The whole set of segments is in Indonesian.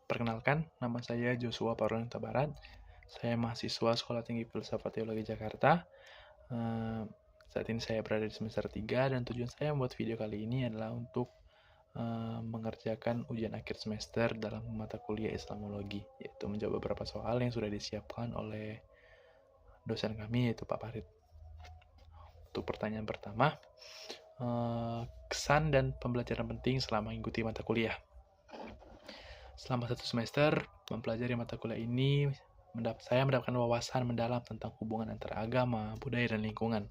Perkenalkan, nama saya Joshua Parunta Barat. Saya mahasiswa Sekolah Tinggi Filsafat Teologi Jakarta. Saat ini saya berada di semester 3 dan tujuan saya membuat video kali ini adalah untuk mengerjakan ujian akhir semester dalam mata kuliah Islamologi, yaitu menjawab beberapa soal yang sudah disiapkan oleh dosen kami, yaitu Pak Farid. Untuk pertanyaan pertama, kesan dan pembelajaran penting selama mengikuti mata kuliah. Selama 1 semester mempelajari mata kuliah ini, saya mendapatkan wawasan mendalam tentang hubungan antara agama, budaya, dan lingkungan.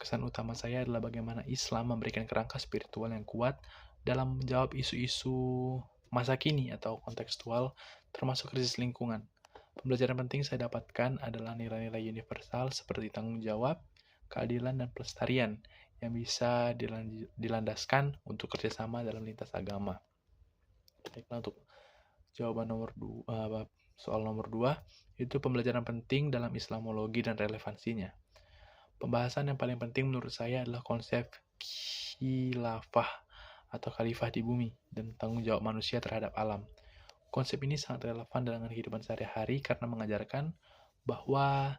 Kesan utama saya adalah bagaimana Islam memberikan kerangka spiritual yang kuat dalam menjawab isu-isu masa kini atau kontekstual, termasuk krisis lingkungan. Pembelajaran penting saya dapatkan adalah nilai-nilai universal seperti tanggung jawab, keadilan, dan pelestarian yang bisa dilandaskan untuk kerjasama dalam lintas agama. Baiklah, untuk jawaban soal nomor 2, itu pembelajaran penting dalam Islamologi dan relevansinya. Pembahasan yang paling penting menurut saya adalah konsep khilafah atau khalifah di bumi dan tanggung jawab manusia terhadap alam. Konsep ini sangat relevan dengan kehidupan sehari-hari karena mengajarkan bahwa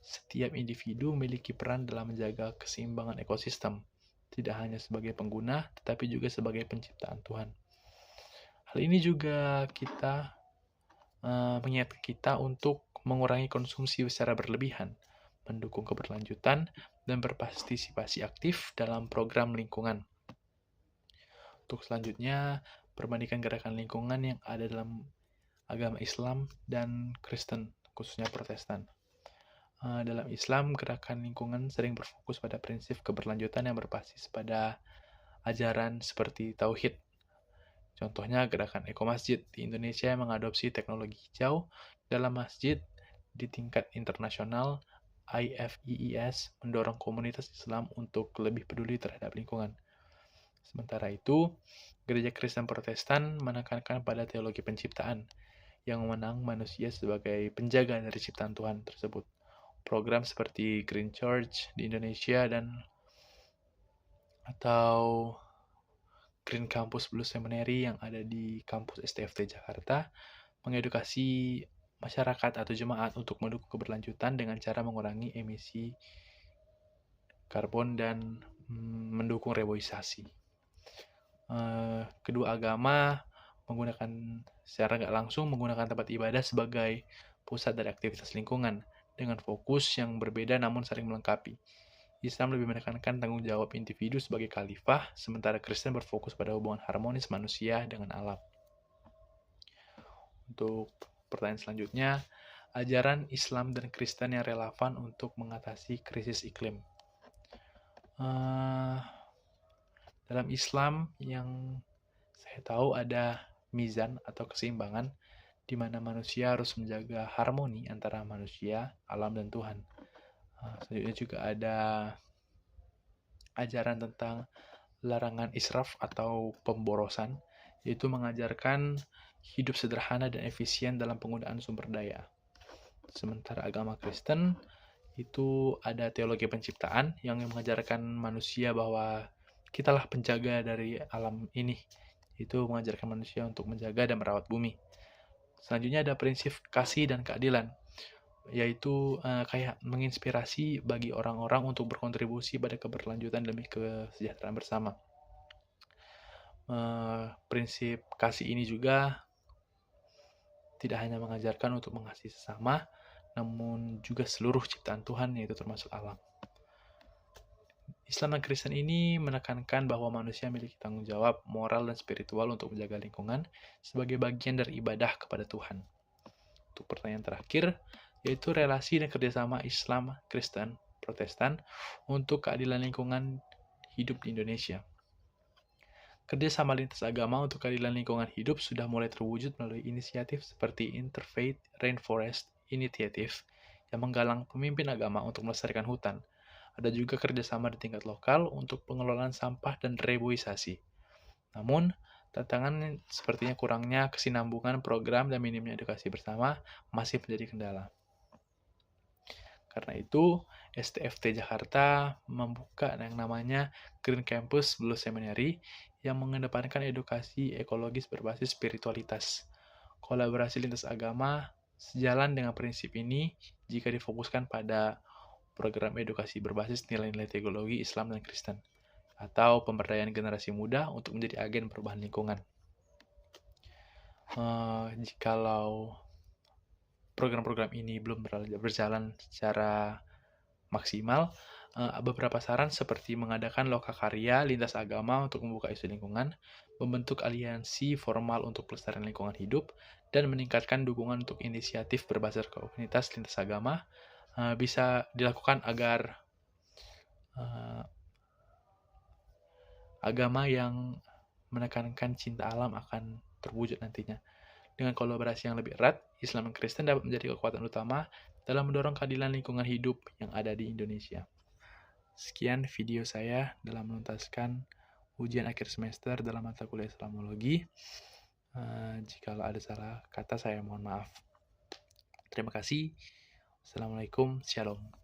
setiap individu memiliki peran dalam menjaga keseimbangan ekosistem, tidak hanya sebagai pengguna, tetapi juga sebagai penciptaan Tuhan. Hal ini juga mengingatkan kita untuk mengurangi konsumsi secara berlebihan, mendukung keberlanjutan, dan berpartisipasi aktif dalam program lingkungan. Untuk selanjutnya, perbandingan gerakan lingkungan yang ada dalam agama Islam dan Kristen, khususnya Protestan. Dalam Islam, gerakan lingkungan sering berfokus pada prinsip keberlanjutan yang berbasis pada ajaran seperti Tauhid. Contohnya, gerakan ekomasjid di Indonesia yang mengadopsi teknologi hijau dalam masjid di tingkat internasional. IFIES mendorong komunitas Islam untuk lebih peduli terhadap lingkungan. Sementara itu, gereja Kristen Protestan menekankan pada teologi penciptaan yang memenang manusia sebagai penjaga dari ciptaan Tuhan tersebut. Program seperti Green Church di Indonesia atau Green Campus Blue Seminary yang ada di kampus STFT Jakarta mengedukasi masyarakat atau jemaat untuk mendukung keberlanjutan dengan cara mengurangi emisi karbon dan mendukung reboisasi. Kedua agama secara nggak langsung menggunakan tempat ibadah sebagai pusat dari aktivitas lingkungan dengan fokus yang berbeda namun saling melengkapi. Islam lebih menekankan tanggung jawab individu sebagai khalifah, sementara Kristen berfokus pada hubungan harmonis manusia dengan alam. Untuk pertanyaan selanjutnya, ajaran Islam dan Kristen yang relevan untuk mengatasi krisis iklim. Dalam Islam yang saya tahu ada mizan atau keseimbangan di mana manusia harus menjaga harmoni antara manusia, alam, dan Tuhan. Selanjutnya juga ada ajaran tentang larangan israf atau pemborosan, yaitu mengajarkan hidup sederhana dan efisien dalam penggunaan sumber daya. Sementara agama Kristen itu ada teologi penciptaan yang mengajarkan manusia bahwa kitalah penjaga dari alam ini, itu mengajarkan manusia untuk menjaga dan merawat bumi. Selanjutnya ada prinsip kasih dan keadilan, yaitu kayak menginspirasi bagi orang-orang untuk berkontribusi pada keberlanjutan demi kesejahteraan bersama. Prinsip kasih ini juga tidak hanya mengajarkan untuk mengasihi sesama, namun juga seluruh ciptaan Tuhan, yaitu termasuk alam. Islam dan Kristen ini menekankan bahwa manusia memiliki tanggung jawab moral dan spiritual untuk menjaga lingkungan sebagai bagian dari ibadah kepada Tuhan. Untuk pertanyaan terakhir, yaitu relasi dan kerjasama Islam, Kristen, Protestan untuk keadilan lingkungan hidup di Indonesia. Kerjasama lintas agama untuk keadilan lingkungan hidup sudah mulai terwujud melalui inisiatif seperti Interfaith Rainforest Initiative yang menggalang pemimpin agama untuk melestarikan hutan. Ada juga kerjasama di tingkat lokal untuk pengelolaan sampah dan reboisasi. Namun, tantangan sepertinya kurangnya kesinambungan program dan minimnya edukasi bersama masih menjadi kendala. Karena itu, STFT Jakarta membuka yang namanya Green Campus Blue Seminary yang mengedepankan edukasi ekologis berbasis spiritualitas. Kolaborasi lintas agama sejalan dengan prinsip ini jika difokuskan pada program edukasi berbasis nilai-nilai teologi Islam dan Kristen, atau pemberdayaan generasi muda untuk menjadi agen perubahan lingkungan. Jikalau program-program ini belum berjalan secara maksimal, beberapa saran seperti mengadakan lokakarya lintas agama untuk membuka isu lingkungan, membentuk aliansi formal untuk pelestarian lingkungan hidup, dan meningkatkan dukungan untuk inisiatif berbasis komunitas lintas agama bisa dilakukan agar agama yang menekankan cinta alam akan terwujud nantinya. Dengan kolaborasi yang lebih erat, Islam dan Kristen dapat menjadi kekuatan utama dalam mendorong keadilan lingkungan hidup yang ada di Indonesia. Sekian video saya dalam menuntaskan ujian akhir semester dalam mata kuliah Islamologi. Jika ada salah kata, saya mohon maaf. Terima kasih. Assalamualaikum. Shalom.